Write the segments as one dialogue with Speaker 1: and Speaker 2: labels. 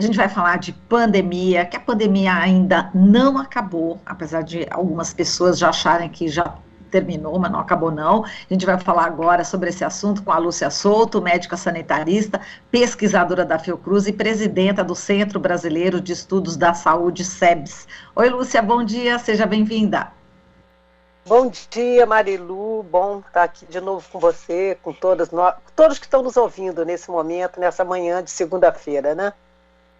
Speaker 1: A gente vai falar de pandemia, que a pandemia ainda não acabou, apesar de algumas pessoas já acharem que já terminou, mas não acabou não. A gente vai falar agora sobre esse assunto com a Lúcia Souto, médica sanitarista, pesquisadora da Fiocruz e presidenta do Centro Brasileiro de Estudos da Saúde, SEBS. Oi, Lúcia, bom dia, seja bem-vinda.
Speaker 2: Bom dia, Marilu, bom estar aqui de novo com você, com todos que estão nos ouvindo nesse momento, nessa manhã de segunda-feira, né?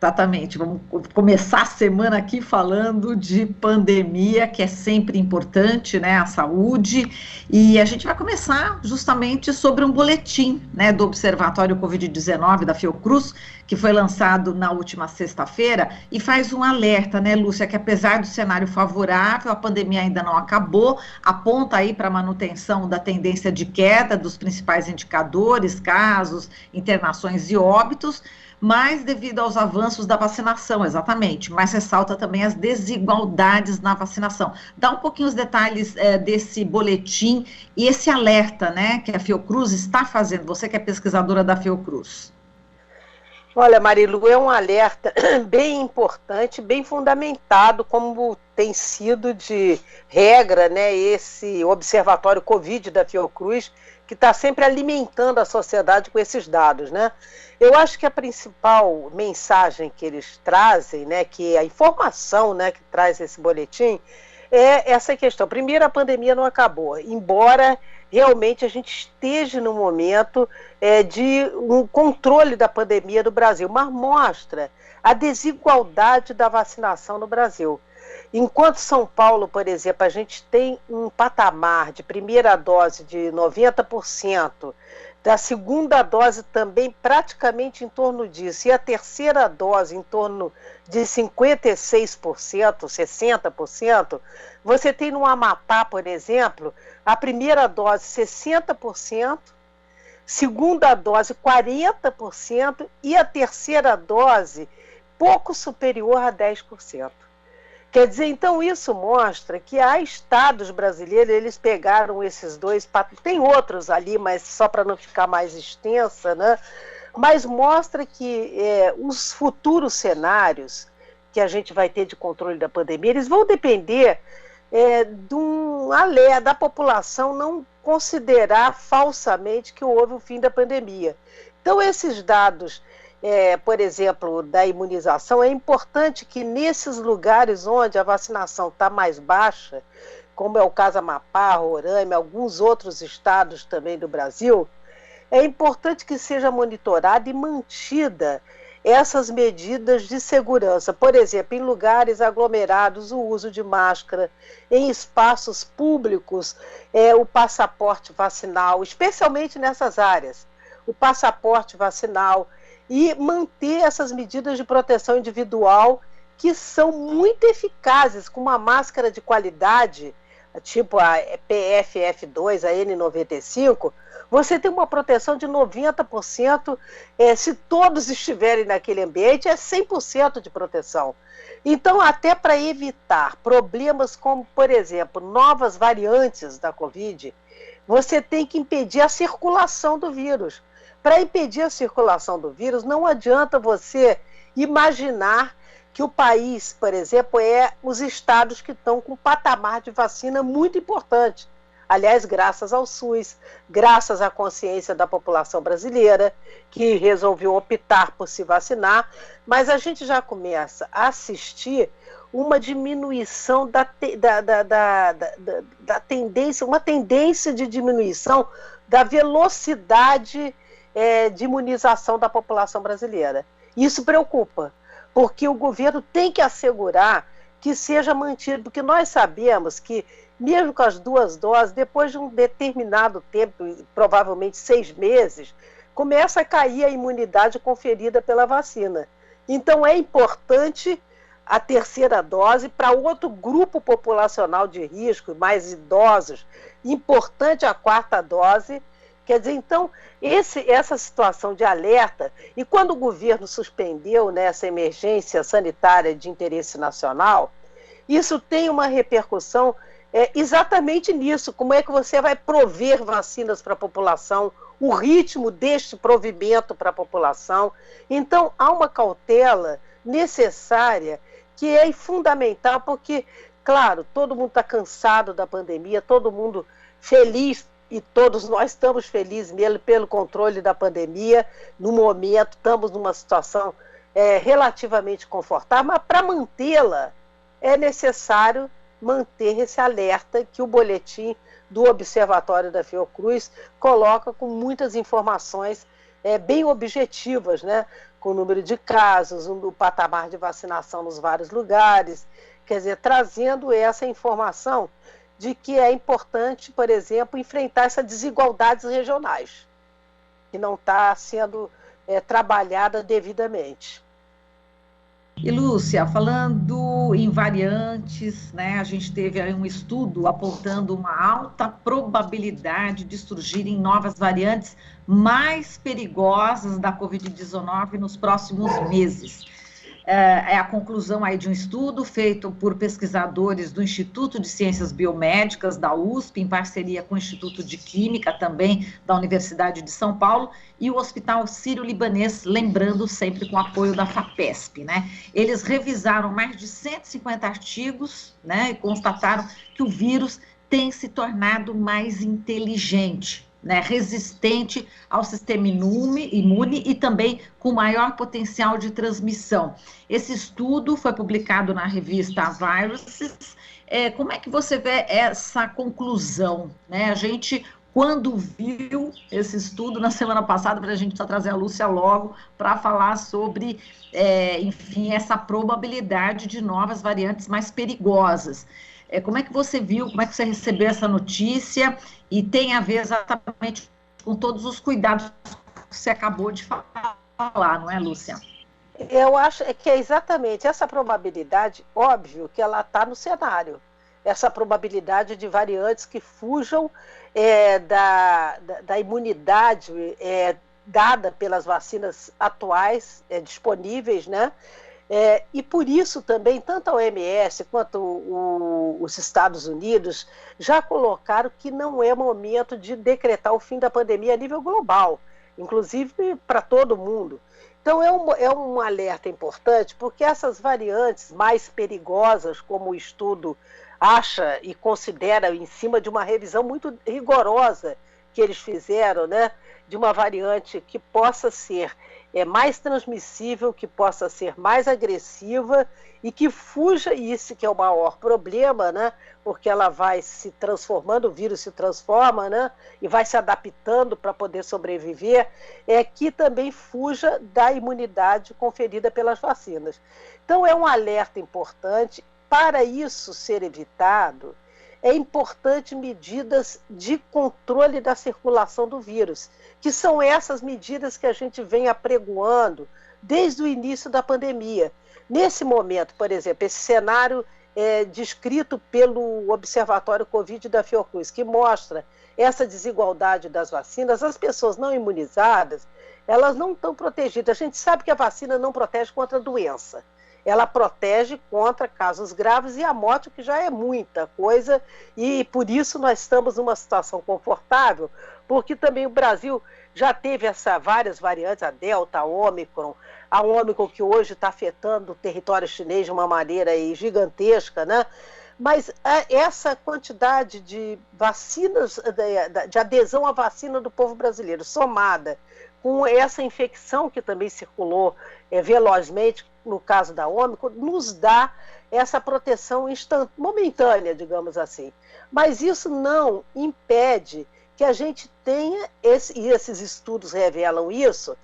Speaker 1: Exatamente, vamos começar a semana aqui falando de pandemia, que é sempre importante, né, a saúde, e a gente vai começar justamente sobre um boletim, né, do Observatório Covid-19 da Fiocruz, que foi lançado na última sexta-feira, e faz um alerta, né, Lúcia, que apesar do cenário favorável, a pandemia ainda não acabou, aponta aí para a manutenção da tendência de queda dos principais indicadores, casos, internações e óbitos, mas devido aos avanços da vacinação, exatamente, mas ressalta também as desigualdades na vacinação. Dá um pouquinho os detalhes desse boletim e esse alerta, né, que a Fiocruz está fazendo, você que é pesquisadora da Fiocruz.
Speaker 2: Olha, Marilu, é um alerta bem importante, bem fundamentado, como tem sido de regra, né, esse observatório Covid da Fiocruz, que está sempre alimentando a sociedade com esses dados, né? Eu acho que a principal mensagem que eles trazem, né, que a informação, né, que traz esse boletim, é essa questão. Primeiro, a pandemia não acabou, embora realmente a gente esteja no momento de um controle da pandemia no Brasil, mas mostra a desigualdade da vacinação no Brasil. Enquanto São Paulo, por exemplo, a gente tem um patamar de primeira dose de 90%, da segunda dose também praticamente em torno disso, e a terceira dose em torno de 56%, 60%, você tem no Amapá, por exemplo, a primeira dose 60%, segunda dose 40% e a terceira dose pouco superior a 10%. Quer dizer, então isso mostra que há estados brasileiros, eles pegaram esses dois, tem outros ali, mas só para não ficar mais extensa, né? Mas mostra que os futuros cenários que a gente vai ter de controle da pandemia, eles vão depender da população não considerar falsamente que houve o fim da pandemia. Então esses dados, por exemplo, da imunização, é importante que nesses lugares onde a vacinação está mais baixa, como é o caso Amapá, Roraima, alguns outros estados também do Brasil, é importante que seja monitorada e mantida essas medidas de segurança. Por exemplo, em lugares aglomerados, o uso de máscara, em espaços públicos, o passaporte vacinal, especialmente nessas áreas, o passaporte vacinal, e manter essas medidas de proteção individual que são muito eficazes, com uma máscara de qualidade, tipo a PFF2, a N95, você tem uma proteção de 90%, se todos estiverem naquele ambiente, é 100% de proteção. Então, até para evitar problemas como, por exemplo, novas variantes da Covid, você tem que impedir a circulação do vírus. Para impedir a circulação do vírus, não adianta você imaginar que o país, por exemplo, os estados que estão com patamar de vacina muito importante. Aliás, graças ao SUS, graças à consciência da população brasileira, que resolveu optar por se vacinar, mas a gente já começa a assistir uma diminuição da tendência, uma tendência de diminuição da velocidade de imunização da população brasileira. Isso preocupa, porque o governo tem que assegurar que seja mantido, porque nós sabemos que, mesmo com as duas doses, depois de um determinado tempo, provavelmente 6 meses, começa a cair a imunidade conferida pela vacina. Então é importante a terceira dose para outro grupo populacional de risco, mais idosos, importante a quarta dose. Quer dizer, então, essa situação de alerta, e quando o governo suspendeu, né, essa emergência sanitária de interesse nacional, isso tem uma repercussão exatamente nisso. Como é que você vai prover vacinas para a população o ritmo deste provimento para a população. Então, há uma cautela necessária que é fundamental, porque, claro, todo mundo está cansado da pandemia, todo mundo feliz, e todos nós estamos felizes mesmo pelo controle da pandemia. No momento, estamos numa situação relativamente confortável, mas para mantê-la é necessário manter esse alerta que o boletim do Observatório da Fiocruz coloca com muitas informações bem objetivas, né? Com o número de casos, o patamar de vacinação nos vários lugares, quer dizer, trazendo essa informação de que é importante, por exemplo, enfrentar essas desigualdades regionais, que não está sendo trabalhada devidamente.
Speaker 1: E Lúcia, falando em variantes, né, a gente teve aí um estudo apontando uma alta probabilidade de surgirem novas variantes mais perigosas da Covid-19 nos próximos meses. É a conclusão aí de um estudo feito por pesquisadores do Instituto de Ciências Biomédicas da USP, em parceria com o Instituto de Química, também da Universidade de São Paulo, e o Hospital Sírio-Libanês, lembrando sempre com o apoio da FAPESP, né? Eles revisaram mais de 150 artigos, né, e constataram que o vírus tem se tornado mais inteligente, né, resistente ao sistema imune e também com maior potencial de transmissão. Esse estudo foi publicado na revista Viruses. Como é que você vê essa conclusão, né? A gente, quando viu esse estudo na semana passada, para a gente só trazer a Lúcia logo para falar sobre, enfim, essa probabilidade de novas variantes mais perigosas. Como é que você viu, como é que você recebeu essa notícia? E tem a ver exatamente com todos os cuidados que você acabou de falar, não é, Lúcia?
Speaker 2: Eu acho que é exatamente essa probabilidade, óbvio, que ela está no cenário. Essa probabilidade de variantes que fujam da imunidade dada pelas vacinas atuais disponíveis, né? E por isso também, tanto a OMS quanto os Estados Unidos já colocaram que não é momento de decretar o fim da pandemia a nível global, inclusive para todo mundo. Então é um alerta importante, porque essas variantes mais perigosas, como o estudo acha e considera em cima de uma revisão muito rigorosa que eles fizeram, né, de uma variante que possa ser mais transmissível, que possa ser mais agressiva e que fuja, e isso que é o maior problema, né? Porque ela vai se transformando, o vírus se transforma, né? E vai se adaptando para poder sobreviver, que também fuja da imunidade conferida pelas vacinas. Então é um alerta importante. Para isso ser evitado, é importante medidas de controle da circulação do vírus, que são essas medidas que a gente vem apregoando desde o início da pandemia. Nesse momento, por exemplo, esse cenário descrito pelo Observatório Covid da Fiocruz, que mostra essa desigualdade das vacinas, as pessoas não imunizadas, elas não estão protegidas. A gente sabe que a vacina não protege contra a doença. Ela protege contra casos graves e a morte, que já é muita coisa, e por isso nós estamos numa situação confortável, porque também o Brasil já teve várias variantes, a Delta, a Ômicron que hoje está afetando o território chinês de uma maneira gigantesca, né? Mas essa quantidade de vacinas, de adesão à vacina do povo brasileiro, somada com essa infecção que também circulou velozmente, no caso da Ômicron, nos dá essa proteção momentânea, digamos assim. Mas isso não impede que a gente tenha, e esses estudos revelam isso,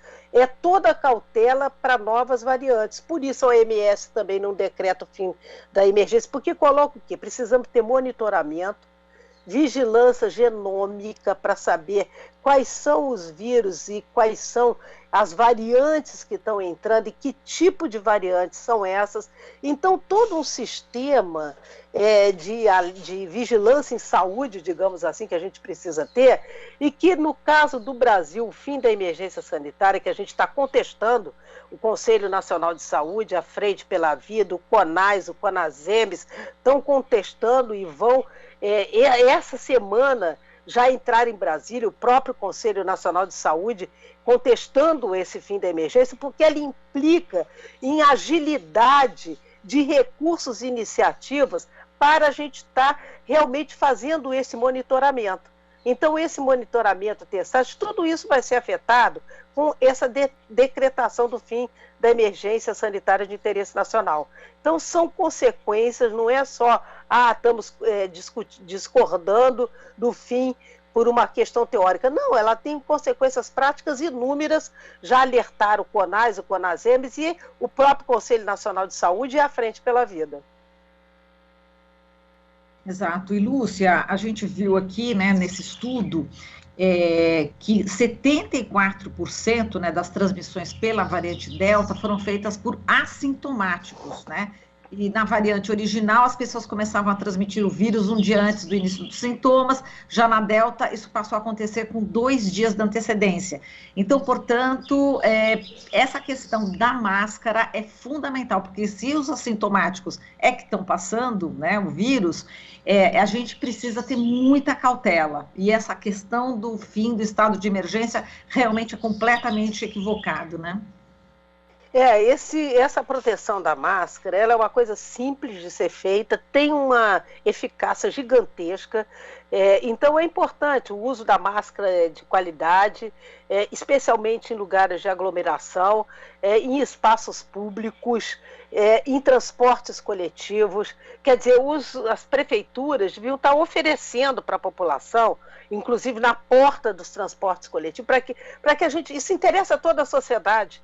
Speaker 2: toda a cautela para novas variantes. Por isso a OMS também não decreta o fim da emergência, porque coloca o quê? Precisamos ter monitoramento, vigilância genômica para saber quais são os vírus e quais são as variantes que estão entrando e que tipo de variantes são essas. Então, todo um sistema de vigilância em saúde, digamos assim, que a gente precisa ter, e que, no caso do Brasil, o fim da emergência sanitária, que a gente está contestando, o Conselho Nacional de Saúde, a Frente pela Vida, o CONAS, o CONASEMES, estão contestando e vão... essa semana já entraram em Brasília, o próprio Conselho Nacional de Saúde, contestando esse fim da emergência, porque ele implica em agilidade de recursos e iniciativas para a gente estar realmente fazendo esse monitoramento. Então, esse monitoramento, testagem, tudo isso vai ser afetado com essa decretação do fim da emergência sanitária de interesse nacional. Então, são consequências, não é só, estamos discordando do fim por uma questão teórica. Não, ela tem consequências práticas inúmeras, já alertaram o CONAS, o CONASEMES e o próprio Conselho Nacional de Saúde e a Frente pela Vida.
Speaker 1: Exato. E, Lúcia, a gente viu aqui, né, nesse estudo, que 74%, né, das transmissões pela variante Delta foram feitas por assintomáticos, né? E na variante original, as pessoas começavam a transmitir o vírus um dia antes do início dos sintomas. Já na Delta, isso passou a acontecer com 2 dias de antecedência. Então, portanto, essa questão da máscara é fundamental, porque se os assintomáticos que estão passando, né, o vírus, a gente precisa ter muita cautela. E essa questão do fim do estado de emergência realmente é completamente equivocado, né?
Speaker 2: Essa proteção da máscara, ela é uma coisa simples de ser feita, tem uma eficácia gigantesca, então é importante o uso da máscara de qualidade, especialmente em lugares de aglomeração, em espaços públicos, em transportes coletivos. Quer dizer, as prefeituras deviam estar oferecendo para a população, inclusive na porta dos transportes coletivos, para que a gente, isso interessa a toda a sociedade.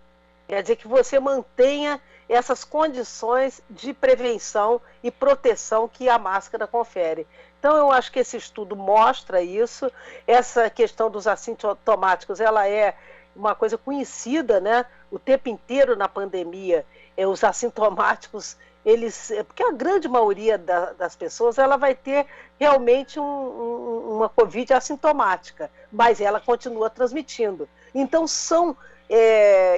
Speaker 2: Quer dizer, que você mantenha essas condições de prevenção e proteção que a máscara confere. Então, eu acho que esse estudo mostra isso. Essa questão dos assintomáticos, ela é uma coisa conhecida, né? O tempo inteiro na pandemia, os assintomáticos, porque a grande maioria das pessoas, ela vai ter realmente uma Covid assintomática, mas ela continua transmitindo. Então, são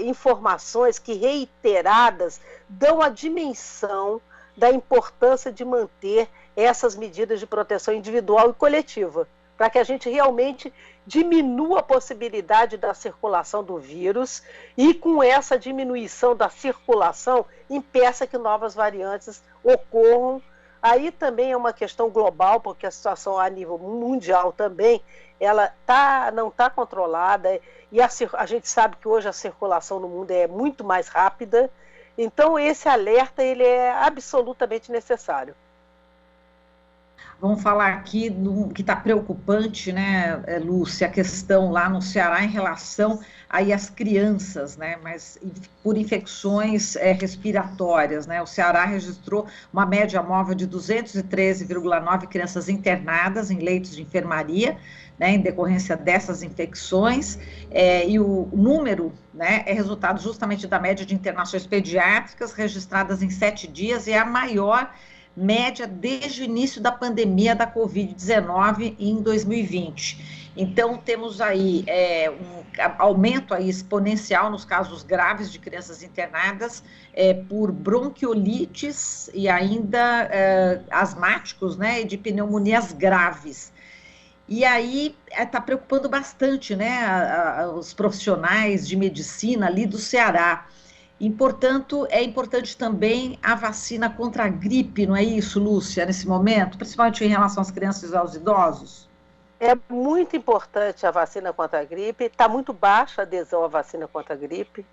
Speaker 2: informações que, reiteradas, dão a dimensão da importância de manter essas medidas de proteção individual e coletiva, para que a gente realmente diminua a possibilidade da circulação do vírus e, com essa diminuição da circulação, impeça que novas variantes ocorram. Aí também é uma questão global, porque a situação a nível mundial também, ela não está controlada, e a gente sabe que hoje a circulação no mundo é muito mais rápida. Então, esse alerta, ele é absolutamente necessário.
Speaker 1: Vamos falar aqui do que está preocupante, né, Lúcia, a questão lá no Ceará em relação aí às crianças, né, mas por infecções respiratórias, né, o Ceará registrou uma média móvel de 213,9 crianças internadas em leitos de enfermaria, né, em decorrência dessas infecções, e o número, né, é resultado justamente da média de internações pediátricas registradas em 7 dias, e é a maior média desde o início da pandemia da Covid-19 em 2020. Então, temos aí um aumento aí exponencial nos casos graves de crianças internadas por bronquiolites e ainda asmáticos, né, e de pneumonias graves. E aí está preocupando bastante, né, os profissionais de medicina ali do Ceará. Portanto, é importante também a vacina contra a gripe, não é isso, Lúcia, nesse momento, principalmente em relação às crianças e aos idosos?
Speaker 2: É muito importante a vacina contra a gripe, está muito baixa a adesão à vacina contra a gripe.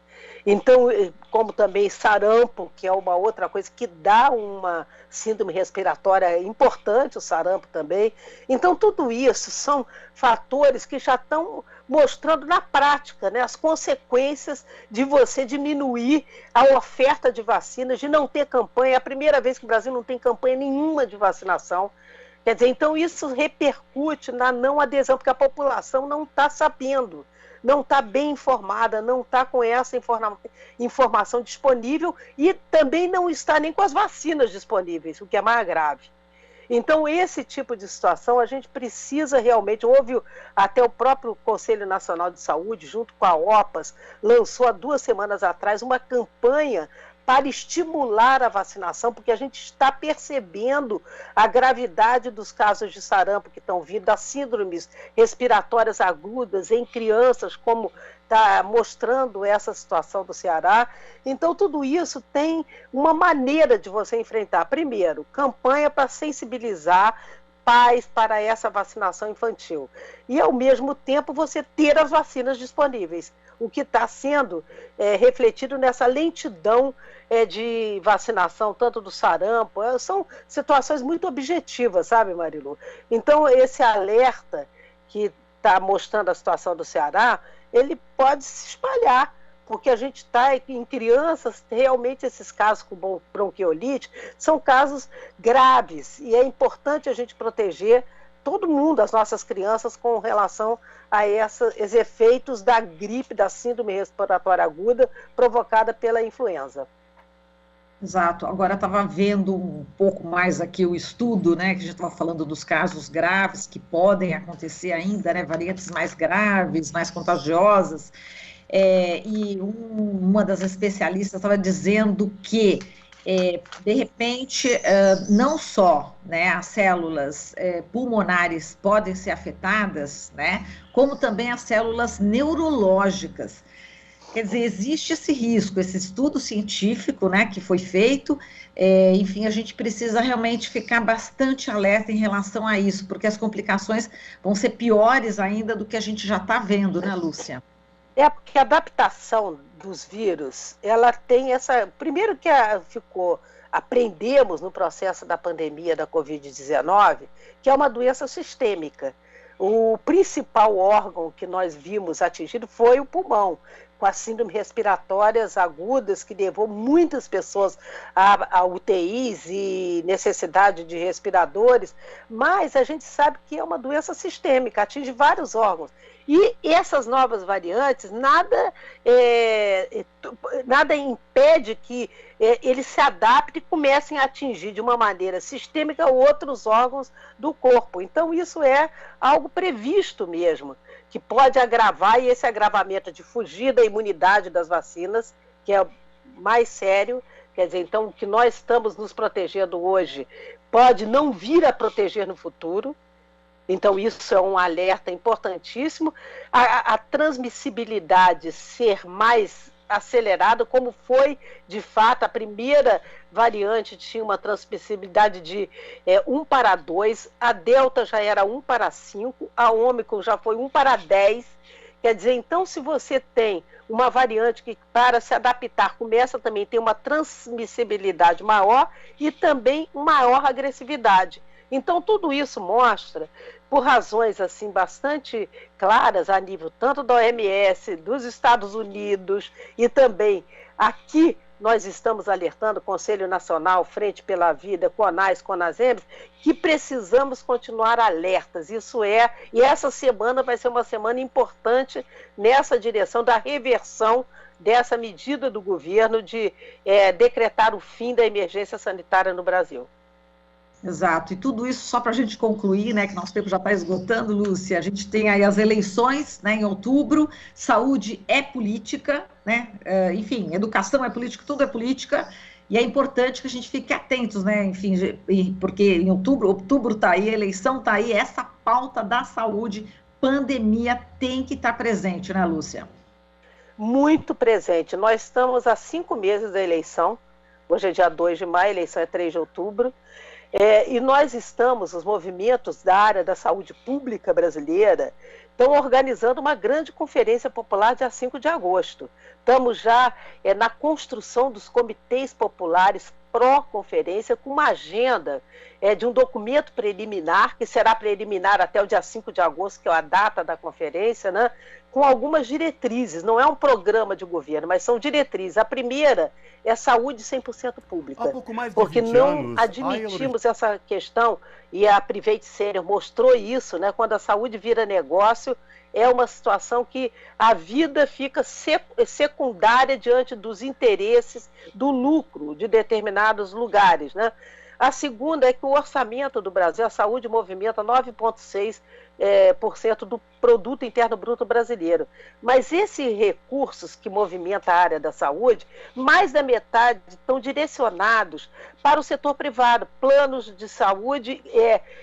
Speaker 2: Então, como também sarampo, que é uma outra coisa que dá uma síndrome respiratória importante, o sarampo também. Então, tudo isso são fatores que já estão mostrando na prática, né, as consequências de você diminuir a oferta de vacinas, de não ter campanha. É a primeira vez que o Brasil não tem campanha nenhuma de vacinação. Quer dizer, então isso repercute na não adesão, porque a população não está sabendo, não está bem informada, não está com essa informação disponível e também não está nem com as vacinas disponíveis, o que é mais grave. Então, esse tipo de situação a gente precisa realmente, houve até o próprio Conselho Nacional de Saúde, junto com a OPAS, lançou há 2 semanas atrás uma campanha para estimular a vacinação, porque a gente está percebendo a gravidade dos casos de sarampo que estão vindo, das síndromes respiratórias agudas em crianças, como está mostrando essa situação do Ceará. Então, tudo isso tem uma maneira de você enfrentar. Primeiro, campanha para sensibilizar pais para essa vacinação infantil. E, ao mesmo tempo, você ter as vacinas disponíveis, o que está sendo refletido nessa lentidão de vacinação, tanto do sarampo. São situações muito objetivas, sabe, Marilu? Então, esse alerta que está mostrando a situação do Ceará, ele pode se espalhar, porque a gente está em crianças, realmente esses casos com bronquiolite são casos graves, e é importante a gente proteger todo mundo, as nossas crianças, com relação a esses efeitos da gripe, da síndrome respiratória aguda provocada pela influenza.
Speaker 1: Exato. Agora estava vendo um pouco mais aqui o estudo, né, que a gente estava falando dos casos graves que podem acontecer ainda, né, variantes mais graves, mais contagiosas, e uma das especialistas estava dizendo que, de repente, não só, né, as células pulmonares podem ser afetadas, né, como também as células neurológicas. Quer dizer, existe esse risco, esse estudo científico, né, que foi feito, enfim, a gente precisa realmente ficar bastante alerta em relação a isso, porque as complicações vão ser piores ainda do que a gente já está vendo, né, Lúcia?
Speaker 2: Porque a adaptação dos vírus, ela tem essa... Primeiro que aprendemos no processo da pandemia da Covid-19, que é uma doença sistêmica. O principal órgão que nós vimos atingido foi o pulmão, com as síndromes respiratórias agudas, que levou muitas pessoas a UTIs e necessidade de respiradores, mas a gente sabe que é uma doença sistêmica, atinge vários órgãos. E essas novas variantes, nada impede que eles se adaptem e comecem a atingir de uma maneira sistêmica outros órgãos do corpo. Então, isso é algo previsto mesmo, que pode agravar, e esse agravamento de fugir da imunidade das vacinas, que é mais sério. Quer dizer, então, o que nós estamos nos protegendo hoje pode não vir a proteger no futuro. Então, isso é um alerta importantíssimo. A transmissibilidade ser mais acelerada, como foi, de fato, a primeira variante tinha uma transmissibilidade de 1:2, a Delta já era 1:5, a Ômicron já foi 1:10. Quer dizer, então, se você tem uma variante que, para se adaptar, começa também a ter uma transmissibilidade maior e também maior agressividade. Então, tudo isso mostra, por razões assim bastante claras a nível tanto da OMS, dos Estados Unidos, e também aqui nós estamos alertando o Conselho Nacional Frente pela Vida, CONAS, CONASEMS, que precisamos continuar alertas. E essa semana vai ser uma semana importante nessa direção da reversão dessa medida do governo de decretar o fim da emergência sanitária no Brasil.
Speaker 1: Exato, e tudo isso só para a gente concluir, né, que nosso tempo já está esgotando, Lúcia. A gente tem aí as eleições, né, em outubro, saúde é política, né, enfim, educação é política, tudo é política, e é importante que a gente fique atentos, né, enfim, porque em outubro está aí, a eleição está aí, essa pauta da saúde, pandemia tem que estar presente, né, Lúcia?
Speaker 2: Muito presente. Nós estamos há 5 meses da eleição, hoje é dia 2 de maio, a eleição é 3 de outubro, e nós estamos, os movimentos da área da saúde pública brasileira, estão organizando uma grande conferência popular dia 5 de agosto. Estamos já na construção dos comitês populares pró-conferência, com uma agenda de um documento preliminar, que será preliminar até o dia 5 de agosto, que é a data da conferência, né, com algumas diretrizes. Não é um programa de governo, mas são diretrizes. A primeira é saúde 100% pública, porque não admitimos essa questão, e a Private Senior mostrou isso, né, quando a saúde vira negócio, é uma situação que a vida fica secundária diante dos interesses do lucro de determinados lugares, né? A segunda é que o orçamento do Brasil, a saúde movimenta 9,6 por cento do produto interno bruto brasileiro. Mas esses recursos que movimentam a área da saúde, mais da metade estão direcionados para o setor privado, planos de saúde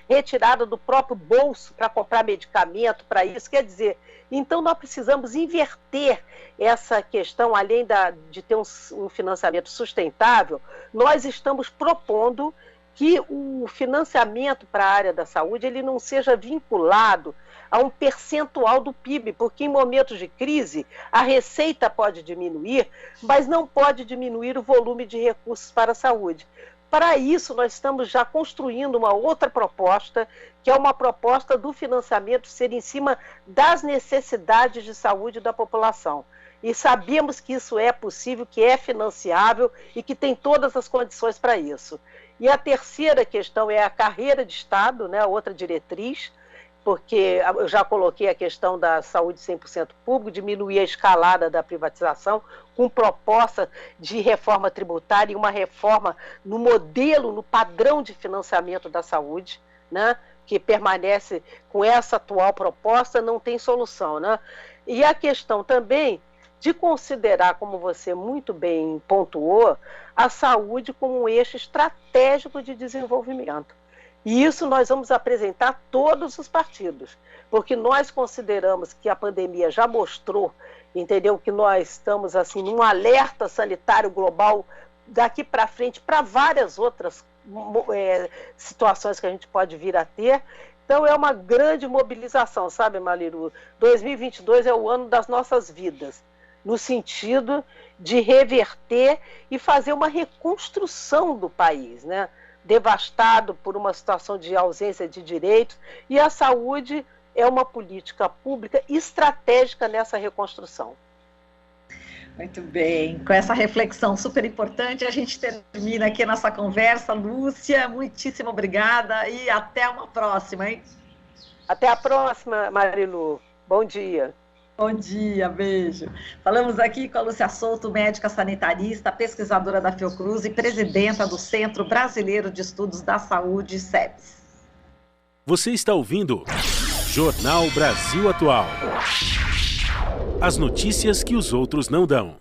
Speaker 2: retirada do próprio bolso para comprar medicamento para isso. Quer dizer, então nós precisamos inverter essa questão, além de ter um financiamento sustentável, nós estamos propondo que o financiamento para a área da saúde ele não seja vinculado a um percentual do PIB, porque em momentos de crise a receita pode diminuir, mas não pode diminuir o volume de recursos para a saúde. Para isso, nós estamos já construindo uma outra proposta, que é uma proposta do financiamento ser em cima das necessidades de saúde da população. E sabemos que isso é possível, que é financiável e que tem todas as condições para isso. E a terceira questão é a carreira de Estado, né, outra diretriz, porque eu já coloquei a questão da saúde 100% público, diminuir a escalada da privatização, com proposta de reforma tributária e uma reforma no modelo, no padrão de financiamento da saúde, né, que permanece com essa atual proposta, não tem solução, né? E a questão também de considerar, como você muito bem pontuou, a saúde como um eixo estratégico de desenvolvimento. E isso nós vamos apresentar a todos os partidos, porque nós consideramos que a pandemia já mostrou, entendeu, que nós estamos assim num alerta sanitário global daqui para frente para várias outras situações que a gente pode vir a ter. Então é uma grande mobilização, sabe, Marilu? 2022 é o ano das nossas vidas, no sentido de reverter e fazer uma reconstrução do país, né? Devastado por uma situação de ausência de direitos, e a saúde é uma política pública estratégica nessa reconstrução.
Speaker 1: Muito bem, com essa reflexão super importante, a gente termina aqui a nossa conversa. Lúcia, muitíssimo obrigada e até uma próxima, hein?
Speaker 2: Até a próxima, Marilu. Bom dia.
Speaker 1: Bom dia, beijo. Falamos aqui com a Lúcia Souto, médica sanitarista, pesquisadora da Fiocruz e presidenta do Centro Brasileiro de Estudos da Saúde, CEBS.
Speaker 3: Você está ouvindo Jornal Brasil Atual. As notícias que os outros não dão.